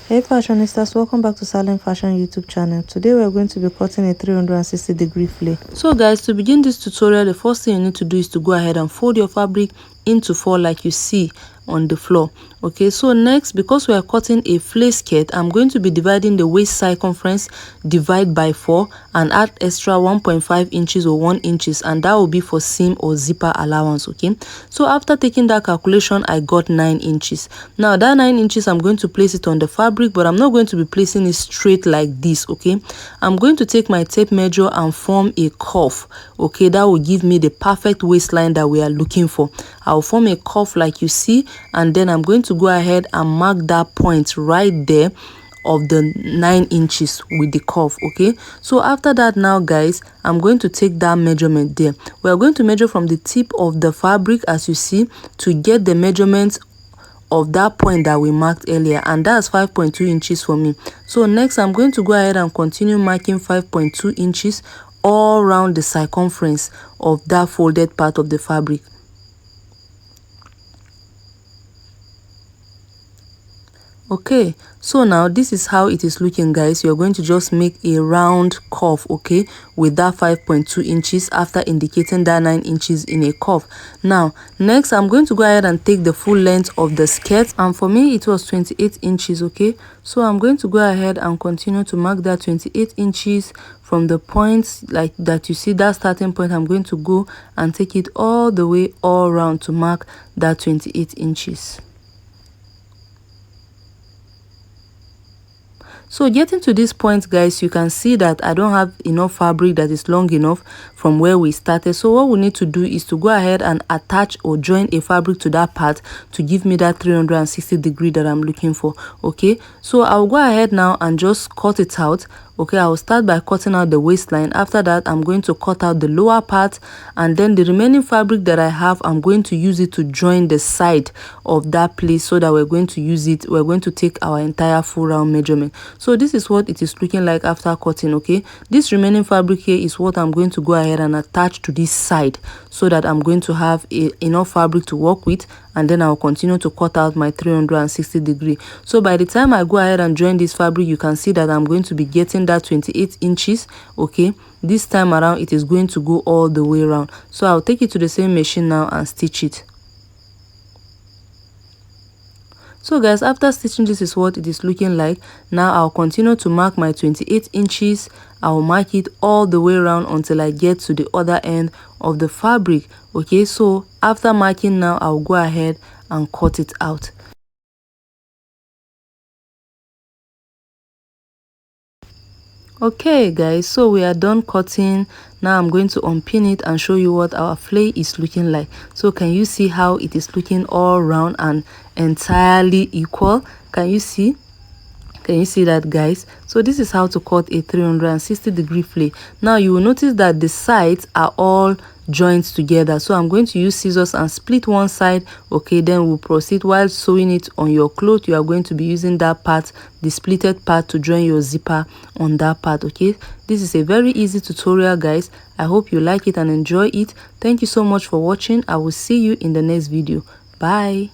Hey fashionistas, welcome back to Salemfashion YouTube channel. Today we are going to be cutting a 360-degree flay. So guys, to begin this tutorial, the first thing you need to do is to go ahead and fold your fabric into 4 like you see on the floor. Okay, so next, because we are cutting a flay skirt, I'm going to be dividing the waist circumference divide by 4 and add extra 1.5 inches or 1 inches, and that will be for seam or zipper allowance. Okay, so after taking that calculation, I got 9 inches. Now that 9 inches, I'm going to place it on the fabric, but I'm not going to be placing it straight like this. Okay, I'm going to take my tape measure and form a curve. Okay, that will give me the perfect waistline that we are looking for. I'll form a curve like you see, and then I'm going to go ahead and mark that point right there of the 9 inches with the curve. Okay, so after that, now guys, I'm going to take that measurement there. We are going to measure from the tip of the fabric, as you see, to get the measurement of that point that we marked earlier, and that's 5.2 inches for me. So next, I'm going to go ahead and continue marking 5.2 inches all around the circumference of that folded part of the fabric. Okay, so now this is how it is looking, guys. You're going to just make a round curve, okay, with that 5.2 inches after indicating that 9 inches in a curve. Now next, I'm going to go ahead and take the full length of the skirt, and for me it was 28 inches. Okay, so I'm going to go ahead and continue to mark that 28 inches from the points like that you see, that starting point. I'm going to go and take it all the way all around to mark that 28 inches. So getting to this point, guys, you can see that I don't have enough fabric that is long enough from where we started. So what we need to do is to go ahead and attach or join a fabric to that part to give me that 360 degree that I'm looking for. Okay, so I'll go ahead now and just cut it out. Okay, I'll start by cutting out the waistline. After that, I'm going to cut out the lower part, and then the remaining fabric that I have, I'm going to use it to join the side of that place, so that we're going to use it, we're going to take our entire full round measurement. So this is what it is looking like after cutting. Okay, this remaining fabric here is what I'm going to go ahead and attach to this side, so that I'm going to have enough fabric to work with, and then I'll continue to cut out my 360 degree. So by the time I go ahead and join this fabric, you can see that I'm going to be getting that 28 inches. Okay, this time around it is going to go all the way around. So I'll take it to the same machine now and stitch it. So guys, after stitching, this is what it is looking like. Now I'll continue to mark my 28 inches. I'll mark it all the way around until I get to the other end of the fabric. Okay, so after marking, now I'll go ahead and cut it out. Okay guys, so we are done cutting. Now I'm going to unpin it and show you what our flay is looking like. So can you see how it is looking all around and entirely equal? Can you see? Can you see that, guys? So this is how to cut a 360 degree flay. Now you will notice that the sides are all joined together, so I'm going to use scissors and split one side. Okay, then we'll proceed. While sewing it on your cloth, you are going to be using that part, the splitted part, to join your zipper on that part. Okay, this is a very easy tutorial, guys. I hope you like it and enjoy it. Thank you so much for watching. I will see you in the next video. Bye.